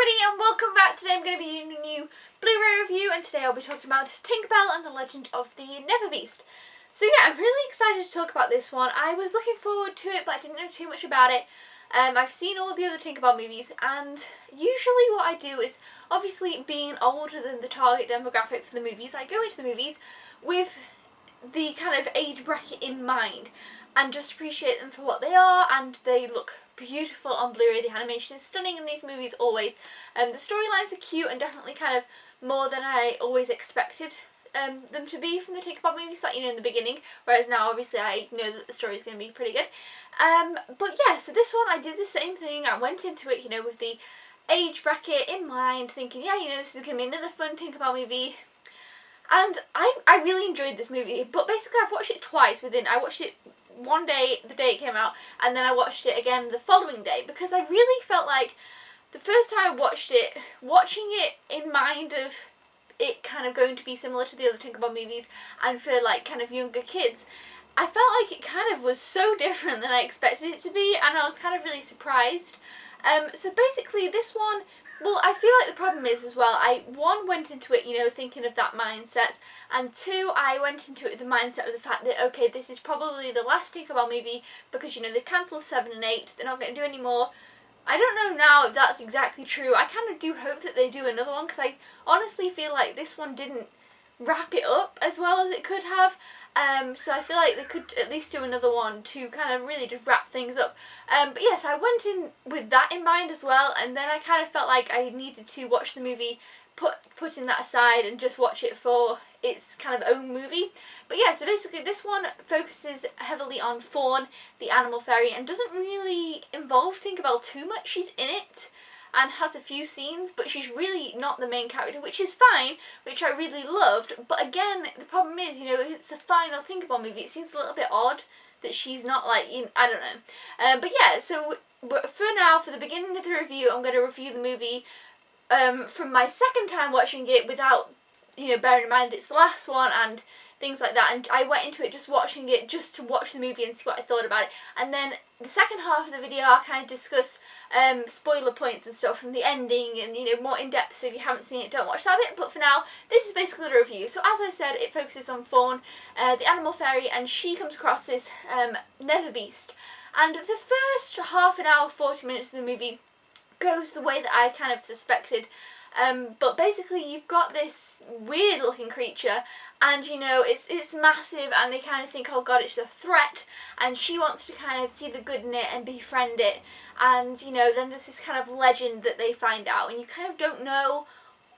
everybody and welcome back. Today I'm going to be doing a new Blu-ray review and today I'll be talking about Tinkerbell and the Legend of the Neverbeast. So yeah, I'm really excited to talk about this one. I was looking forward to it but I didn't know too much about it. I've seen all the other Tinkerbell movies and usually what I do is, obviously being older than the target demographic for the movies, I go into the movies with the kind of age bracket in mind and just appreciate them for what they are, and they look beautiful on Blu-ray. The animation is stunning in these movies always. The storylines are cute and definitely kind of more than I always expected them to be from the Tinkerbell movies, like, you know, in the beginning, whereas now obviously I know that the story is going to be pretty good. But yeah, so this one I did the same thing. I went into it, you know, with the age bracket in mind, thinking, yeah, you know, this is going to be another fun Tinkerbell movie. And I really enjoyed this movie, but basically I've watched it twice I watched it one day, the day it came out, and then I watched it again the following day, because I really felt like the first time I watched it, watching it in mind of it kind of going to be similar to the other Tinkerbell movies and for like kind of younger kids, I felt like it kind of was so different than I expected it to be, and I was kind of really surprised. So basically this one, well, I feel like the problem is as well, I went into it, you know, thinking of that mindset, and two, I went into it with the mindset of the fact that, okay, this is probably the last Tinkerbell movie because, you know, they've cancelled 7 and 8, they're not going to do any more. I don't know now if that's exactly true. I kind of do hope that they do another one, because I honestly feel like this one didn't wrap it up as well as it could have. So I feel like they could at least do another one to kind of really just wrap things up. But yes, I went in with that in mind as well, and then I kind of felt like I needed to watch the movie, putting that aside and just watch it for its kind of own movie. But yeah, so basically this one focuses heavily on Fawn, the animal fairy, and doesn't really involve Tinkerbell too much. She's in it and has a few scenes, but she's really not the main character, which is fine, which I really loved. But again, the problem is, you know, it's the final Tinkerbell movie. It seems a little bit odd that she's not, like, you know, I don't know. But yeah, so but for now, for the beginning of the review, I'm going to review the movie from my second time watching it without, you know, bearing in mind it's the last one and things like that, and I went into it just watching it just to watch the movie and see what I thought about it, and then the second half of the video I'll kind of discuss spoiler points and stuff from the ending and, you know, more in depth, so if you haven't seen it don't watch that bit. But for now, this is basically the review. So as I said, it focuses on Fawn, the animal fairy, and she comes across this Neverbeast, and the first half an hour, 40 minutes of the movie goes the way that I kind of suspected. But basically you've got this weird looking creature, and, you know, it's massive, and they kind of think, oh god, it's a threat, and she wants to kind of see the good in it and befriend it, and, you know, then there's this kind of legend that they find out, and you kind of don't know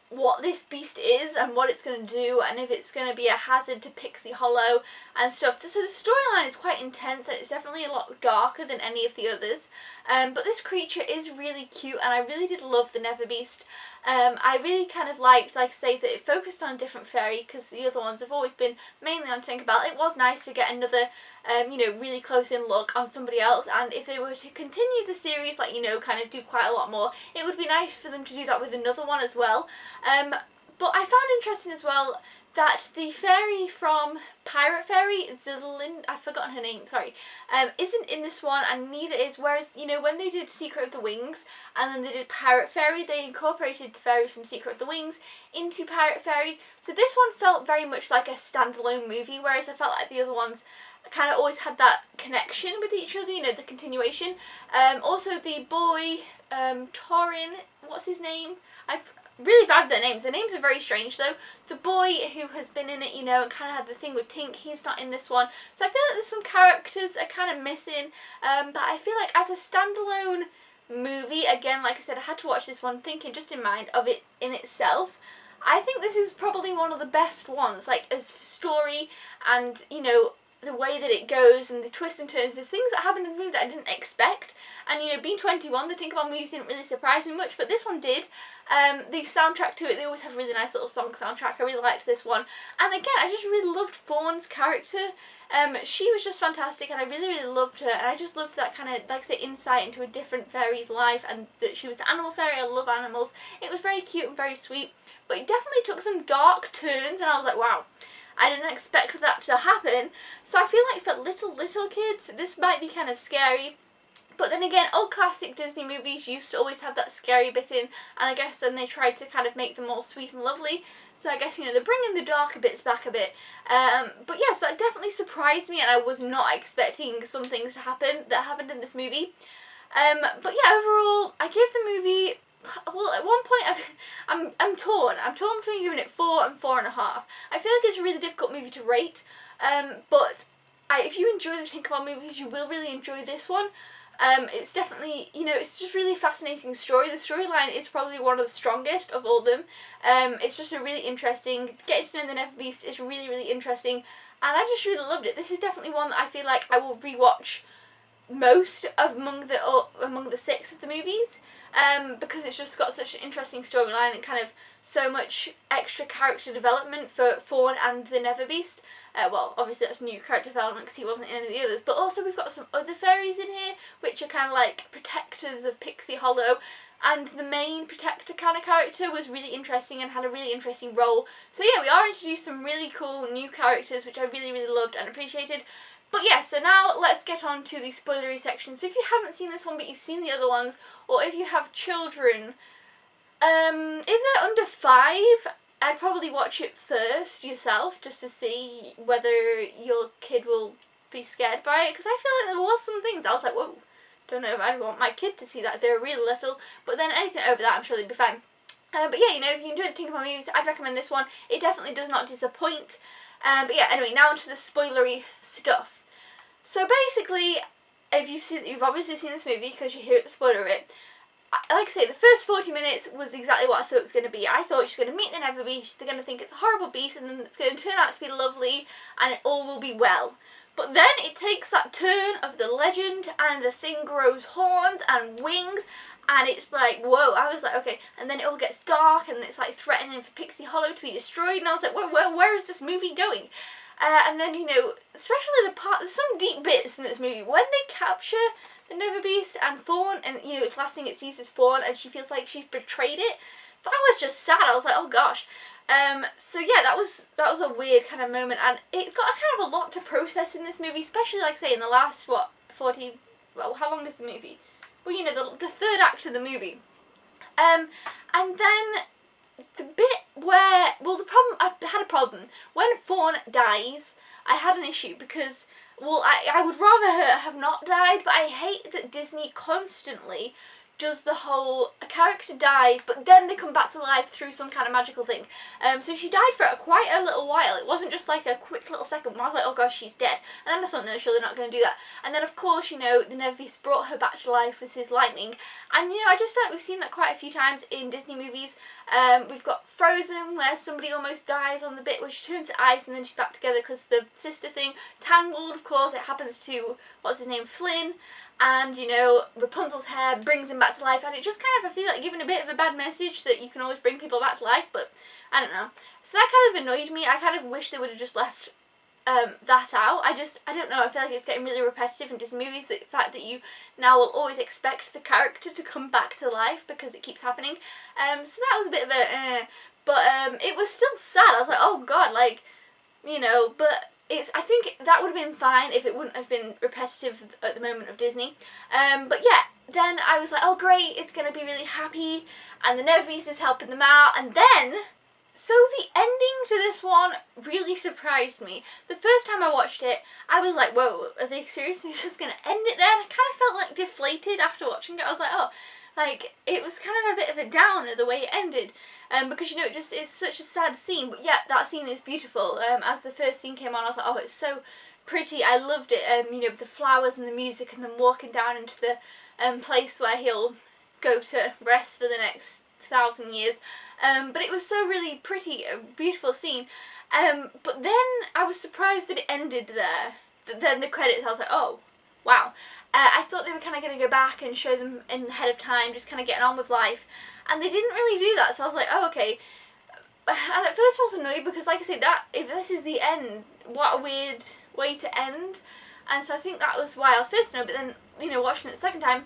what this beast is and what it's going to do, and if it's going to be a hazard to Pixie Hollow and stuff. So the storyline is quite intense, and it's definitely a lot darker than any of the others. But this creature is really cute, and I really did love the Neverbeast. I really kind of liked, like I say, that it focused on a different fairy, because the other ones have always been mainly on Tinkerbell. It was nice to get another, you know, really close-in look on somebody else, and if they were to continue the series, like, you know, kind of do quite a lot more, it would be nice for them to do that with another one as well. But I found interesting as well that the fairy from Pirate Fairy, Zillind, I've forgotten her name, sorry, isn't in this one, and neither is, whereas, you know, when they did Secret of the Wings and then they did Pirate Fairy, they incorporated the fairies from Secret of the Wings into Pirate Fairy. So this one felt very much like a standalone movie, whereas I felt like the other ones kind of always had that connection with each other, you know, the continuation. Also the boy, Torin, what's his name? I've really bad at their names. Their names are very strange though. The boy who has been in it, you know, and kind of had the thing with Tink, he's not in this one. So I feel like there's some characters that are kind of missing, but I feel like as a standalone movie, again, like I said, I had to watch this one thinking just in mind of it in itself. I think this is probably one of the best ones, like as story and, you know, the way that it goes and the twists and turns. There's things that happen in the movie that I didn't expect, and, you know, being 21, the Tinkerbell movies didn't really surprise me much, but this one did. The soundtrack to it, they always have a really nice little song soundtrack. I really liked this one, and again, I just really loved Fawn's character. She was just fantastic, and I really, really loved her, and I just loved that kind of, like I say, insight into a different fairy's life, and that she was the animal fairy. I love animals. It was very cute and very sweet, but it definitely took some dark turns, and I was like, wow, I didn't expect that to happen. So I feel like for little kids, this might be kind of scary. But then again, old classic Disney movies used to always have that scary bit in, and I guess then they tried to kind of make them all sweet and lovely. So I guess, you know, they're bringing the darker bits back a bit. But yes, that definitely surprised me, and I was not expecting some things to happen that happened in this movie. But yeah, overall, I gave the movie, well, at one point I'm torn. I'm torn between giving it 4 and 4.5. I feel like it's a really difficult movie to rate, but if you enjoy the Tinkerbell movies, you will really enjoy this one. It's definitely, you know, it's just really fascinating story. The storyline is probably one of the strongest of all of them. It's just a really interesting, getting to know the Neverbeast is really, really interesting, and I just really loved it. This is definitely one that I feel like I will rewatch most of among the 6 of the movies, because it's just got such an interesting storyline and kind of so much extra character development for Fawn and the Neverbeast. Well, obviously that's new character development because he wasn't in any of the others, but also we've got some other fairies in here which are kind of like protectors of Pixie Hollow, and the main protector kind of character was really interesting and had a really interesting role. So yeah, we are introduced some really cool new characters which I really, really loved and appreciated. But yeah, so now let's get on to the spoilery section. So if you haven't seen this one but you've seen the other ones, or if you have children, if they're under 5, I'd probably watch it first yourself just to see whether your kid will be scared by it, because I feel like there was some things I was like, whoa, don't know if I'd want my kid to see that. They're really little, but then anything over that I'm sure they'd be fine. But yeah, you know, if you enjoy the Tinkerbell movies, I'd recommend this one. It definitely does not disappoint. But yeah, anyway, now onto the spoilery stuff. So basically, if you've obviously seen this movie because you hear it, the spoiler of it. Like I say, the first 40 minutes was exactly what I thought it was going to be. I thought she's going to meet the Neverbeast, they're going to think it's a horrible beast, and then it's going to turn out to be lovely, and it all will be well. But then it takes that turn of the legend, and the thing grows horns and wings, and it's like, whoa, I was like, okay, and then it all gets dark, and it's like threatening for Pixie Hollow to be destroyed, and I was like, where is this movie going? And then, you know, especially there's some deep bits in this movie, when they capture the Neverbeast and Fawn, and you know, it's last thing it sees is Fawn, and she feels like she's betrayed it. That was just sad. I was like, oh gosh. So yeah, that was a weird kind of moment, and it got kind of a lot to process in this movie, especially like I say in the last 40. Well, how long is the movie? Well, you know, the third act of the movie. And then the bit where, well, I had a problem when Fawn dies. I had an issue because, well, I would rather her have not died, but I hate that Disney constantly does the whole, a character dies, but then they come back to life through some kind of magical thing. So she died for quite a little while. It wasn't just like a quick little second where I was like, oh gosh, she's dead. And then I thought, no, sure, they're not going to do that. And then, of course, you know, the Neverbeast brought her back to life with his lightning. And, you know, I just feel like we've seen that quite a few times in Disney movies. We've got Frozen, where somebody almost dies on the bit where she turns to ice and then she's back together because the sister thing. Tangled, of course, it happens to, what's his name, Flynn. And, you know, Rapunzel's hair brings him back to life, and it just kind of, I feel like, giving a bit of a bad message that you can always bring people back to life, but I don't know. So that kind of annoyed me. I kind of wish they would have just left that out. I don't know, I feel like it's getting really repetitive in Disney movies, the fact that you now will always expect the character to come back to life because it keeps happening. So that was a bit of a, but it was still sad. I was like, oh god, like, you know, but I think that would have been fine if it wouldn't have been repetitive at the moment of Disney. But yeah, then I was like, oh great, it's going to be really happy, and the Neverbeast is helping them out, and then, so the ending to this one really surprised me. The first time I watched it, I was like, whoa, are they seriously just going to end it there? And I kind of felt like deflated after watching it. I was like, oh, like, it was kind of a bit of a downer the way it ended, because, you know, it's such a sad scene, but yeah, that scene is beautiful. As the first scene came on, I was like, oh, it's so pretty, I loved it, you know, with the flowers and the music, and then walking down into the place where he'll go to rest for the next 1,000 years, but it was so really pretty, a beautiful scene, but then I was surprised that it ended there. Then the credits, I was like, oh, wow. I thought they were kind of going to go back and show them in ahead of time, just kind of getting on with life, and they didn't really do that, so I was like, oh, okay. And at first I was annoyed because, like I said, that if this is the end, what a weird way to end, and so I think that was why I was first annoyed, but then, you know, watching it the second time,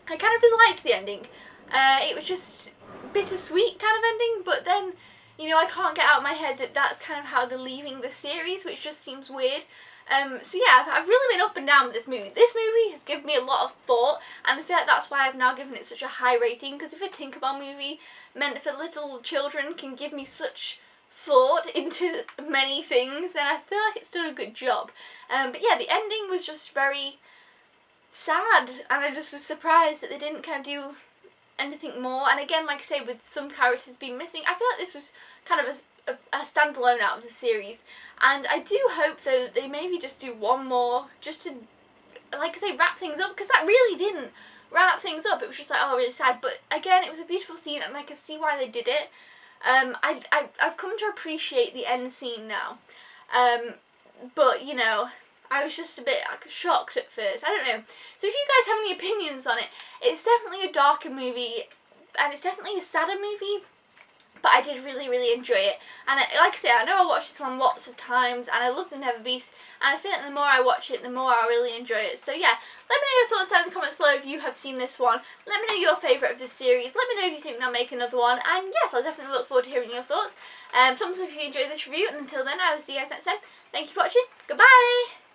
I kind of really liked the ending. It was just bittersweet kind of ending, but then, you know, I can't get out of my head that that's kind of how they're leaving the series, which just seems weird. So yeah, I've really been up and down with this movie. This movie has given me a lot of thought, and I feel like that's why I've now given it such a high rating, because if a Tinkerbell movie meant for little children can give me such thought into many things, then I feel like it's done a good job. But yeah, the ending was just very sad, and I just was surprised that they didn't kind of do anything more. And again, like I say, with some characters being missing, I feel like this was kind of a standalone out of the series. And I do hope, though, that they maybe just do one more, just to, like I say, wrap things up, because that really didn't wrap things up. It was just like, oh, really sad. But again, it was a beautiful scene, and I can see why they did it. I've come to appreciate the end scene now. But, you know, I was just a bit shocked at first. I don't know. So if you guys have any opinions on it, it's definitely a darker movie, and it's definitely a sadder movie, but I did really, really enjoy it. And like I say, I know I watched this one lots of times, and I love the Neverbeast, and I feel like the more I watch it, the more I really enjoy it. So yeah, let me know your thoughts down in the comments below if you have seen this one. Let me know your favourite of this series. Let me know if you think they'll make another one. And yes, I'll definitely look forward to hearing your thoughts. Thumbs up if you enjoyed this review, and until then, I will see you guys next time. Thank you for watching. Goodbye!